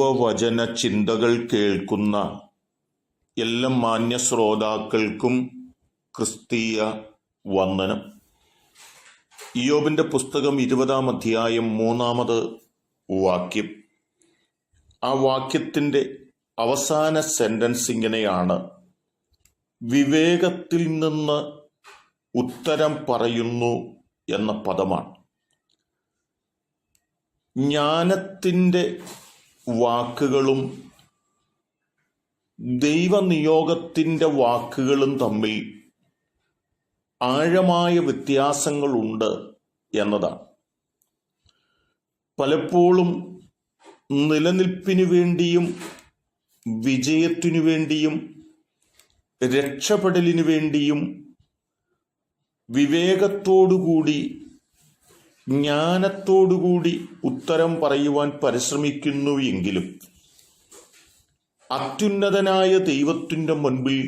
ദൈവവചന ചിന്തകൾ കേൾക്കുന്ന എല്ലാ മാന്യ ശ്രോതാക്കൾക്കും ക്രിസ്തീയ വന്ദനം. ഇയ്യോബിന്റെ പുസ്തകം 20-ാം അധ്യായം 3-ാമത് വാക്യം. ആ വാക്യത്തിൻ്റെ അവസാന സെന്റൻസ് ഇങ്ങനെയാണ്: വിവേകത്തിൽ നിന്ന് ഉത്തരം പറയുന്നു എന്ന പദമാണ്. ജ്ഞാനത്തിൻ്റെ വാക്കുകളും ദൈവനിയോഗത്തിൻ്റെ വാക്കുകളും തമ്മിൽ ആഴമായ വ്യത്യാസങ്ങളുണ്ട് എന്നതാണ്. പലപ്പോഴും നിലനിൽപ്പിനു വേണ്ടിയും വിജയത്തിനു വേണ്ടിയും രക്ഷപ്പെടലിനു വേണ്ടിയും വിവേകത്തോടുകൂടി ജ്ഞാനത്തോടുകൂടി ഉത്തരം പറയുവാൻ പരിശ്രമിക്കുന്നു എങ്കിലും അത്യുന്നതനായ ദൈവത്തിൻ്റെ മുൻപിൽ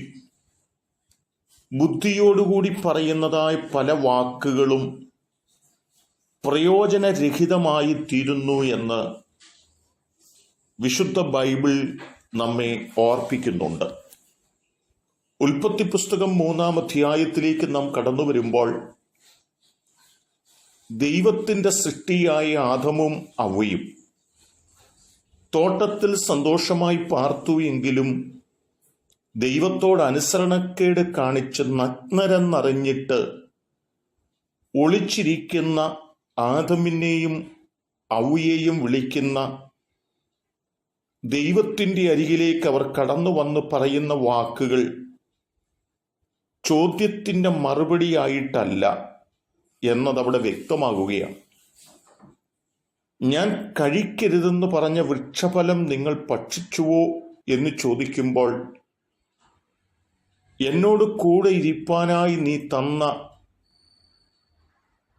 ബുദ്ധിയോടുകൂടി പറയുന്നതായ പല വാക്കുകളും പ്രയോജനരഹിതമായി തീരുന്നു എന്ന് വിശുദ്ധ ബൈബിൾ നമ്മെ ഓർപ്പിക്കുന്നുണ്ട്. ഉൽപ്പത്തി പുസ്തകം 3-ാം അധ്യായത്തിലേക്ക് നാം കടന്നു വരുമ്പോൾ ദൈവത്തിൻ്റെ സൃഷ്ടിയായ ആദമും അവ്വയും തോട്ടത്തിൽ സന്തോഷമായി പാർത്തു എങ്കിലും ദൈവത്തോട് അനുസരണക്കേട് കാണിച്ച് നഗ്നരെന്നറിഞ്ഞിട്ട് ഒളിച്ചിരിക്കുന്ന ആദമിനെയും അവ്വയെയും വിളിക്കുന്ന ദൈവത്തിൻ്റെ അരികിലേക്ക് അവർ കടന്നു വന്ന് പറയുന്ന വാക്കുകൾ ചോദ്യത്തിൻ്റെ മറുപടിയായിട്ടല്ല എന്നതവിടെ വ്യക്തമാകുകയാണ്. ഞാൻ കഴിക്കരുതെന്ന് പറഞ്ഞ വൃക്ഷഫലം നിങ്ങൾ ഭക്ഷിച്ചുവോ എന്ന് ചോദിക്കുമ്പോൾ എന്നോട് കൂടെ ഇരിപ്പാനായി നീ തന്ന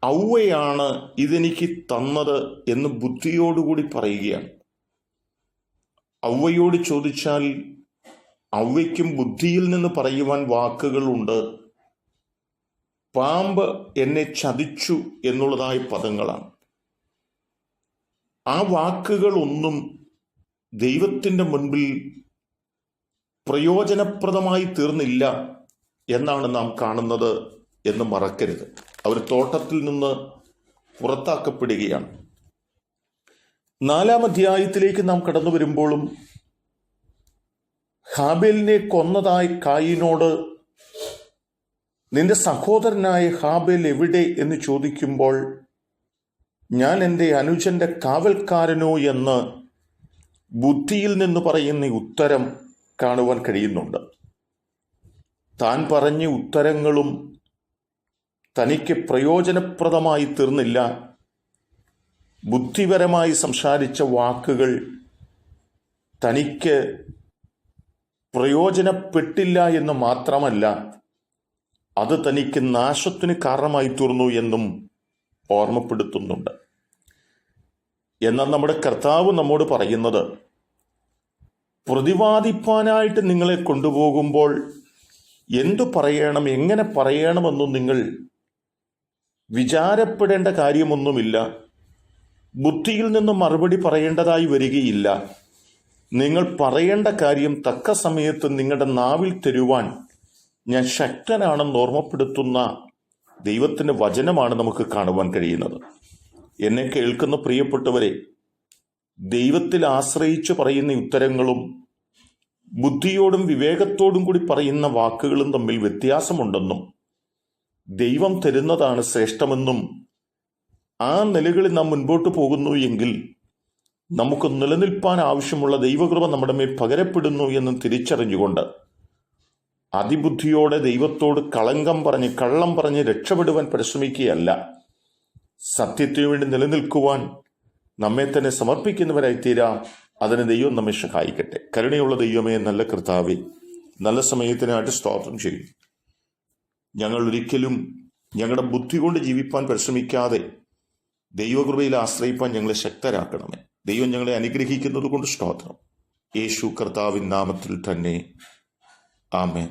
ഔവയാണ് ഇതെനിക്ക് തന്നത് എന്ന് ബുദ്ധിയോടുകൂടി പറയുകയാണ്. ഔവയോട് ചോദിച്ചാൽ ഔവയ്ക്കും ബുദ്ധിയിൽ നിന്ന് പറയുവാൻ വാക്കുകളുണ്ട്. പാമ്പ് എന്നെ ചതിച്ചു എന്നുള്ളതായ പദങ്ങളാണ്. ആ വാക്കുകളൊന്നും ദൈവത്തിൻ്റെ മുൻപിൽ പ്രയോജനപ്രദമായി തീർന്നില്ല എന്നാണ് നാം കാണുന്നത് എന്ന് മറക്കരുത്. അവർ തോട്ടത്തിൽ നിന്ന് പുറത്താക്കപ്പെടുകയാണ്. 4-ാം അധ്യായത്തിലേക്ക് നാം കടന്നു വരുമ്പോഴും ഹാബേലിനെ കൊന്നതായി കായീനോട് നിന്റെ സഹോദരനായ ഹാബേൽ എവിടെ എന്ന് ചോദിക്കുമ്പോൾ ഞാൻ എൻ്റെ അനുജന്റെ കാവൽക്കാരനോ എന്ന് ബുദ്ധിയിൽ നിന്ന് പറയുന്ന ഉത്തരം കാണുവാൻ കഴിയുന്നുണ്ട്. താൻ പറഞ്ഞ ഉത്തരങ്ങളും തനിക്ക് പ്രയോജനപ്രദമായി തീർന്നില്ല. ബുദ്ധിപരമായി സംസാരിച്ച വാക്കുകൾ തനിക്ക് പ്രയോജനപ്പെട്ടില്ല എന്ന് മാത്രമല്ല, അത് തനിക്ക് നാശത്തിന് കാരണമായി തീർന്നു എന്നും ഓർമ്മപ്പെടുത്തുന്നുണ്ട്. എന്നാൽ നമ്മുടെ കർത്താവ് നമ്മോട് പറയുന്നത്, പ്രതിവാദിപ്പാനായിട്ട് നിങ്ങളെ കൊണ്ടുപോകുമ്പോൾ എന്തു പറയണം, എങ്ങനെ പറയണമെന്നും നിങ്ങൾ വിചാരപ്പെടേണ്ട കാര്യമൊന്നുമില്ല. ബുദ്ധിയിൽ നിന്ന് മറുപടി പറയേണ്ടതായി വരികയില്ല. നിങ്ങൾ പറയേണ്ട കാര്യം തക്ക സമയത്ത് നിങ്ങളുടെ നാവിൽ തരുവാൻ ഞാൻ ശക്തനാണെന്ന് ഓർമ്മപ്പെടുത്തുന്ന ദൈവത്തിൻ്റെ വചനമാണ് നമുക്ക് കാണുവാൻ കഴിയുന്നത്. എന്നെ കേൾക്കുന്ന പ്രിയപ്പെട്ടവരെ, ദൈവത്തിൽ ആശ്രയിച്ച് പറയുന്ന ഉത്തരങ്ങളും ബുദ്ധിയോടും വിവേകത്തോടും കൂടി പറയുന്ന വാക്കുകളും തമ്മിൽ വ്യത്യാസമുണ്ടെന്നും ദൈവം തരുന്നതാണ് ശ്രേഷ്ഠമെന്നും ആ നിലകളിൽ നാം മുൻപോട്ട് പോകുന്നു എങ്കിൽ നമുക്ക് നിലനിൽപ്പാൻ ആവശ്യമുള്ള ദൈവകൃപ നമ്മുടെ മേൽ പകരപ്പെടുന്നു എന്നും തിരിച്ചറിഞ്ഞുകൊണ്ട് അതിബുദ്ധിയോടെ ദൈവത്തോട് കള്ളം പറഞ്ഞ് രക്ഷപ്പെടുവാൻ പരിശ്രമിക്കുകയല്ല, സത്യത്തിനു വേണ്ടി നിലനിൽക്കുവാൻ നമ്മെ തന്നെ സമർപ്പിക്കുന്നവരായി തീരാ. അതിന് ദൈവം നമ്മെ സഹായിക്കട്ടെ. കരുണയുള്ള ദൈവമേ, നല്ല കർത്താവേ, നല്ല സമയത്തിനായിട്ട് സ്തോത്രം ചെയ്യും. ഞങ്ങൾ ഒരിക്കലും ഞങ്ങളുടെ ബുദ്ധി കൊണ്ട് ജീവിപ്പാൻ പരിശ്രമിക്കാതെ ദൈവകൃപയിൽ ആശ്രയിപ്പാൻ ഞങ്ങളെ ശക്തരാക്കണമേ. ദൈവം ഞങ്ങളെ അനുഗ്രഹിക്കുന്നത് കൊണ്ട് സ്തോത്രം. യേശു കർത്താവിൻ നാമത്തിൽ തന്നെ ആമേൻ.